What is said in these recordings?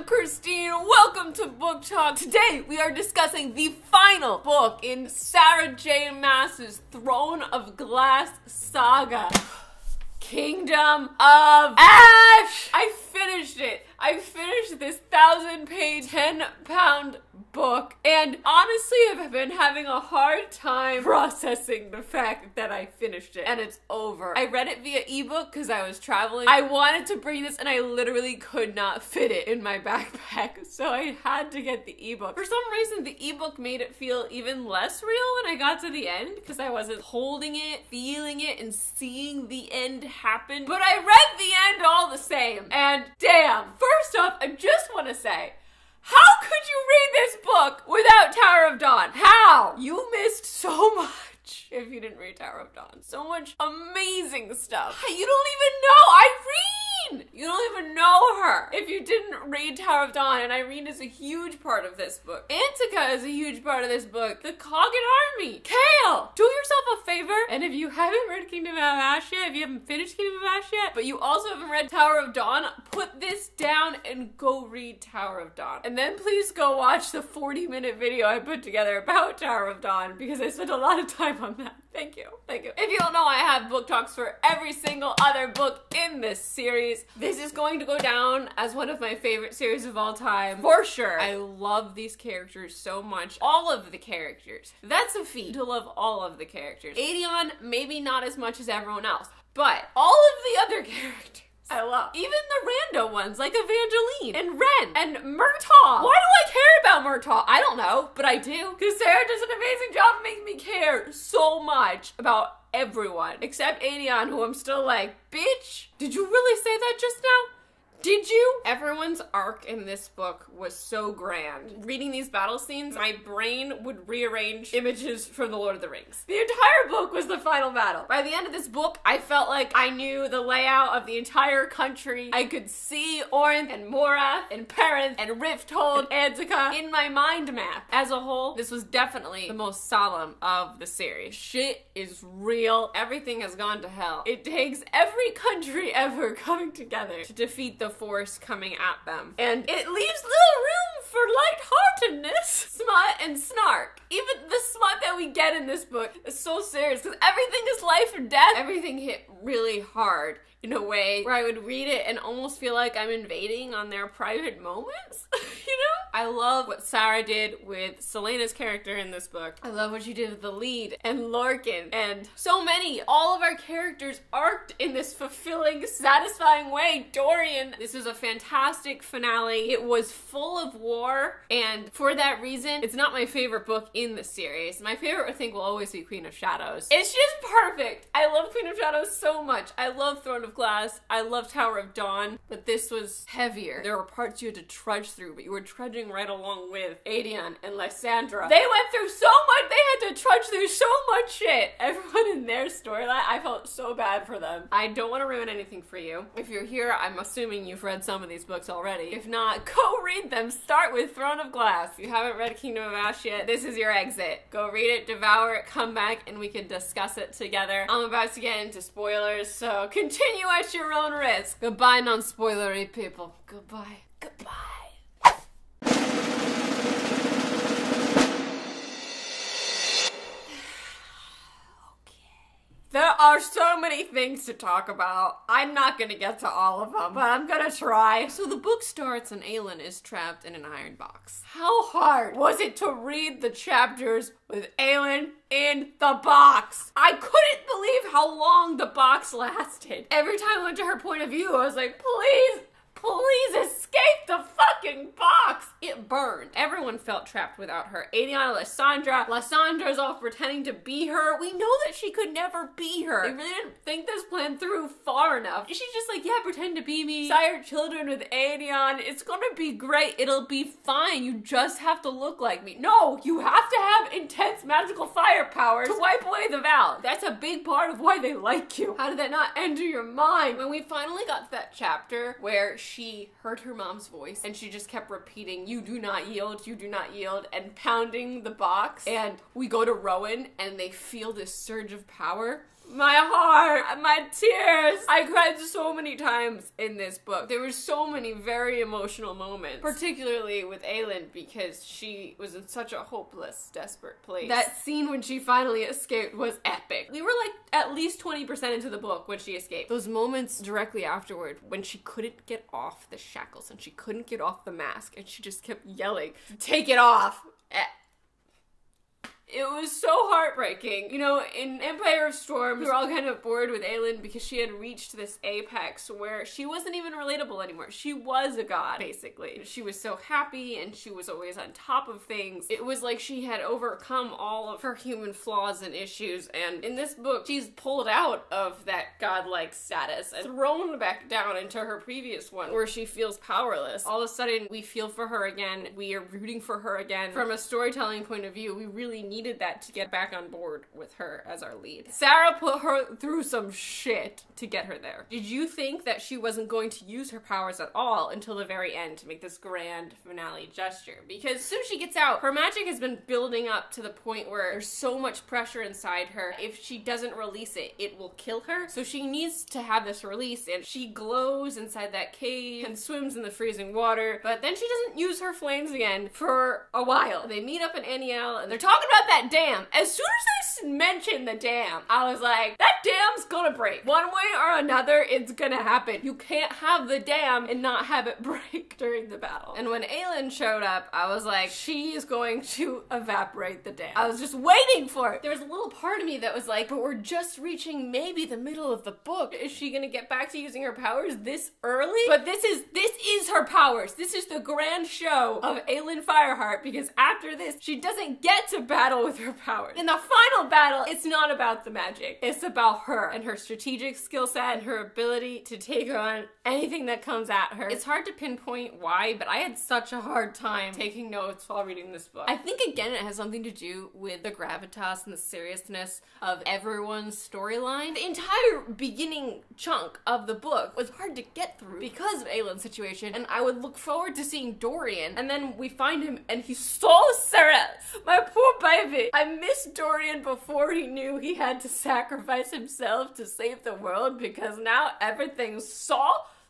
Christine. Welcome to Book Talk. Today we are discussing the final book in Sarah J. Maas's Throne of Glass saga, Kingdom of Ash. I finished it. I finished this 1,000-page, 10-pound book, and honestly I've been having a hard time processing the fact that I finished it and it's over. I read it via ebook because I was traveling. I wanted to bring this and I literally could not fit it in my backpack, so I had to get the ebook. For some reason the ebook made it feel even less real when I got to the end because I wasn't holding it, feeling it, and seeing the end happen. But I read the end all the same, and damn. First off, I just want to say, how could you read this book without Tower of Dawn? How? You missed so much if you didn't read Tower of Dawn. So much amazing stuff. You don't even know Irene! You don't even know her if you didn't read Tower of Dawn, and Irene is a huge part of this book. Antika is a huge part of this book. The Coggin Army. Kale! Do yourself a favor, and if you haven't read Kingdom of Ash yet, if you haven't finished Kingdom of Ash yet, but you also haven't read Tower of Dawn, put this down and go read Tower of Dawn. And then please go watch the 40-minute video I put together about Tower of Dawn, because I spent a lot of time on that. Thank you. Thank you. If you don't know, I have book talks for every single other book in this series. This is going to go down as one of my favorite series of all time, for sure. I love these characters so much. All of the characters. That's a feat, to love all of the characters. Aedion, maybe not as much as everyone else, but all of the other characters I love. Even the rando ones, like Evangeline and Ren and Murtaugh. Why do I care about Murtaugh? I don't know, but I do. Because Sarah does an amazing job of making me care so much about everyone. Except Aedion, who I'm still like, bitch, did you really say that just now? Did you? Everyone's arc in this book was so grand. Reading these battle scenes, my brain would rearrange images from The Lord of the Rings. The entire book was the final battle. By the end of this book, I felt like I knew the layout of the entire country. I could see Orinth and Morath and Perrinth and Rifthold and Antika in my mind map. As a whole, this was definitely the most solemn of the series. Shit is real. Everything has gone to hell. It takes every country ever coming together to defeat the force coming at them. And it leaves little room for lightheartedness, smut, and snark. Even the smut that we get in this book is so serious because everything is life or death. Everything hit really hard in a way where I would read it and almost feel like I'm invading on their private moments, you know? I love what Sarah did with Celaena's character in this book. I love what she did with the lead and Lorcan and so many. All of our characters arced in this fulfilling, satisfying way. Dorian, this was a fantastic finale. It was full of war, and for that reason, it's not my favorite book in the series. My favorite, I think, will always be Queen of Shadows. It's just perfect. I love Queen of Shadows so much. I love Throne of Glass. I love Tower of Dawn, but this was heavier. There were parts you had to trudge through, but you were trudging right along with Aedion and Lysandra. They went through so much. They had to trudge through so much shit. Everyone in their storyline, I felt so bad for them. I don't want to ruin anything for you. If you're here, I'm assuming you've read some of these books already. If not, go read them. Start with Throne of Glass. If you haven't read Kingdom of Ash yet, this is your exit. Go read it, devour it, come back, and we can discuss it together. I'm about to get into spoilers, so continue at your own risk. Goodbye, non-spoilery people. Goodbye. Goodbye. There are so many things to talk about. I'm not gonna get to all of them, but I'm gonna try. So the book starts and Aelin is trapped in an iron box. How hard was it to read the chapters with Aelin in the box? I couldn't believe how long the box lasted. Every time I went to her point of view, I was like, please, please escape the fucking box. It burned. Everyone felt trapped without her. Aedion and Lysandra. Lysandra's off pretending to be her. We know that she could never be her. They really didn't think this plan through far enough. She's just like, yeah, pretend to be me. Sire children with Aedion. It's gonna be great. It'll be fine. You just have to look like me. No, you have to have intense magical fire powers to wipe away the vow. That's a big part of why they like you. How did that not enter your mind? When we finally got to that chapter where she heard her mom's voice and she just kept repeating, you do not yield, and pounding the box, and we go to Rowan and they feel this surge of power. My heart, my tears. I cried so many times in this book. There were so many very emotional moments, particularly with Aelin because she was in such a hopeless, desperate place. That scene when she finally escaped was epic. We were like at least 20% into the book when she escaped. Those moments directly afterward when she couldn't get off the shackles and she couldn't get off the mask and she just kept yelling, "Take it off!" It was so heartbreaking. You know, in Empire of Storms, we were all kind of bored with Aelin because she had reached this apex where she wasn't even relatable anymore. She was a god, basically. She was so happy and she was always on top of things. It was like she had overcome all of her human flaws and issues, and in this book, she's pulled out of that godlike status and thrown back down into her previous one where she feels powerless. All of a sudden, we feel for her again. We are rooting for her again. From a storytelling point of view, we really needed that to get back on board with her as our lead. Sarah put her through some shit to get her there. Did you think that she wasn't going to use her powers at all until the very end to make this grand finale gesture? Because as soon as she gets out, her magic has been building up to the point where there's so much pressure inside her. If she doesn't release it, it will kill her. So she needs to have this release, and she glows inside that cave and swims in the freezing water, but then she doesn't use her flames again for a while. They meet up in Aniel and they're talking about that dam. As soon as they mentioned the dam, I was like, that dam's gonna break. One way or another, it's gonna happen. You can't have the dam and not have it break during the battle. And when Aelin showed up, I was like, she is going to evaporate the dam. I was just waiting for it. There was a little part of me that was like, but we're just reaching maybe the middle of the book. Is she gonna get back to using her powers this early? But this is her powers. This is the grand show of Aelin Fireheart, because after this, she doesn't get to battle with her powers. In the final battle, it's not about the magic. It's about her and her strategic skill set and her ability to take on anything that comes at her. It's hard to pinpoint why, but I had such a hard time taking notes while reading this book. I think, again, it has something to do with the gravitas and the seriousness of everyone's storyline. The entire beginning chunk of the book was hard to get through because of Aelin's situation, and I would look forward to seeing Dorian, and then we find him and he's so serious. My poor baby. I missed Dorian before he knew he had to sacrifice himself to save the world, because now everything's so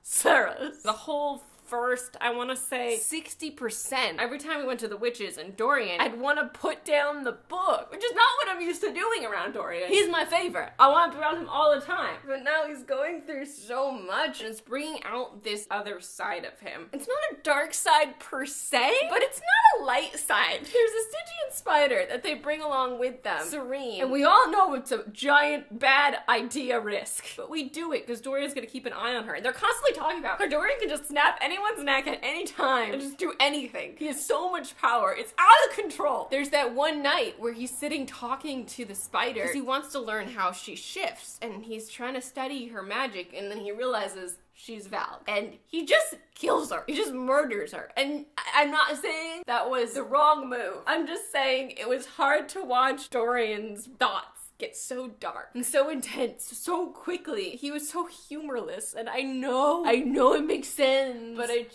serious. The whole first, I want to say 60%. Every time we went to the witches and Dorian, I'd want to put down the book, which is not what I'm used to doing around Dorian. He's my favorite. I want to be around him all the time. But now he's going through so much, and it's bringing out this other side of him. It's not a dark side per se, but it's not a light side. There's a Stygian spider that they bring along with them, Serene. And we all know it's a giant bad idea risk. But we do it because Dorian's gonna keep an eye on her. And they're constantly talking about her. Dorian can just snap anyone's neck at any time and just do anything. He has so much power. It's out of control. There's that one night where he's sitting talking to the spider because he wants to learn how she shifts, and he's trying to study her magic, and then he realizes she's Val, and he just kills her. He just murders her. And I'm not saying that was the wrong move. I'm just saying it was hard to watch Dorian's thoughts get so dark and so intense so quickly. He was so humorless, and I know it makes sense, but it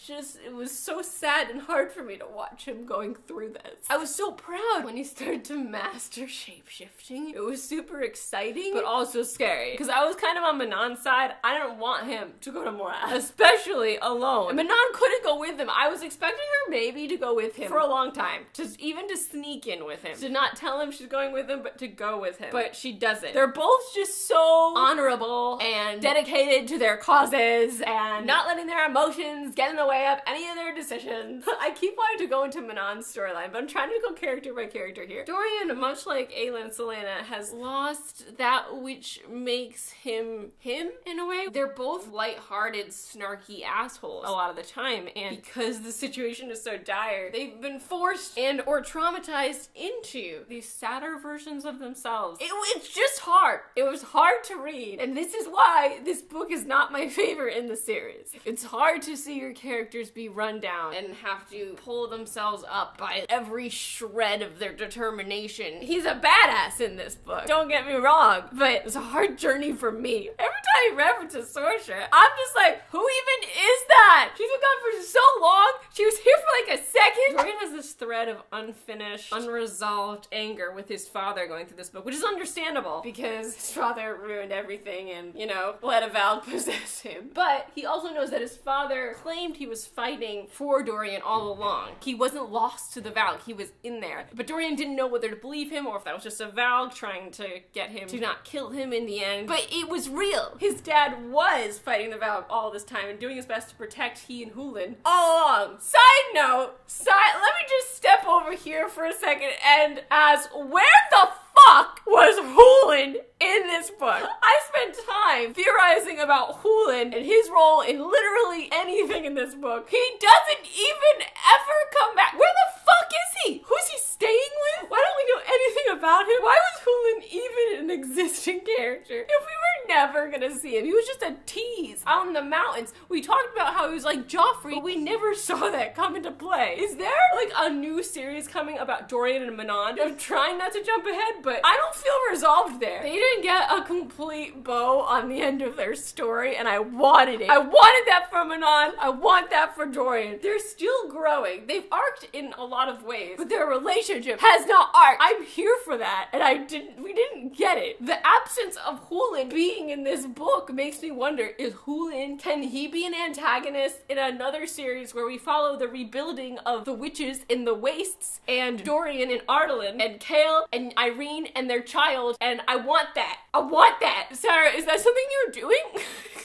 was so sad and hard for me to watch him going through this. I was so proud when he started to master shape-shifting. It was super exciting, but also scary, because I was kind of on Manon's side. I didn't want him to go to MAAS, especially alone. And Manon couldn't go with him. I was expecting her maybe to go with him for a long time, even to sneak in with him, to not tell him she's going with him, but to go with him. But she doesn't. They're both just so honorable and dedicated to their causes and not letting their emotions get in the way of any of their decisions. I keep wanting to go into Manon's storyline, but I'm trying to go character by character here. Dorian, much like Aelin and Selena, has lost that which makes him him in a way. They're both lighthearted, snarky assholes a lot of the time, and because the situation is so dire, they've been forced and or traumatized into these sadder versions of themselves. It's just hard. It was hard to read, and this is why this book is not my favorite in the series. It's hard to see your characters be run down and have to pull themselves up by every shred of their determination. He's a badass in this book, don't get me wrong, but it's a hard journey for me. Every I reference a sorcerer. I'm just like, who even is that? She's been gone for so long. She was here for like a second. Dorian has this thread of unfinished, unresolved anger with his father going through this book, which is understandable because his father ruined everything and, you know, let a Valg possess him. But he also knows that his father claimed he was fighting for Dorian all along. He wasn't lost to the Valg. He was in there. But Dorian didn't know whether to believe him or if that was just a Valg trying to get him to not kill him in the end. But it was real. His dad was fighting the Valg all this time and doing his best to protect he and Hulin all along. Side note, let me just step over here for a second and ask, where the fuck was Hulin in this book? I spent time theorizing about Hulin and his role in literally anything in this book. He doesn't even ever come back. Where the fuck is he? Who's he staying with? Why don't we know anything about him? Why was Hulin even an existing character if we were never gonna see him? He was just a tease out in the mountains. We talked about how he was like Joffrey, but we never saw that come into play. Is there like a new series coming about Dorian and Manon? I'm trying not to jump ahead, but I don't feel resolved there. They didn't get a complete bow on the end of their story, and I wanted it. I wanted that for Manon. I want that for Dorian. They're still growing. They've arced in a lot of ways, but their relationship has not arced. I'm here for that, and we didn't get it. The absence of Hulin being in this book makes me wonder, is Hulin, can he be an antagonist in another series where we follow the rebuilding of the witches in the Wastes and Dorian and Ardalan and Kale and Irene and their child, and I want that. I want that. Sarah, is that something you're doing?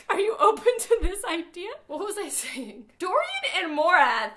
Are you open to this idea? What was I saying? Dorian and Morath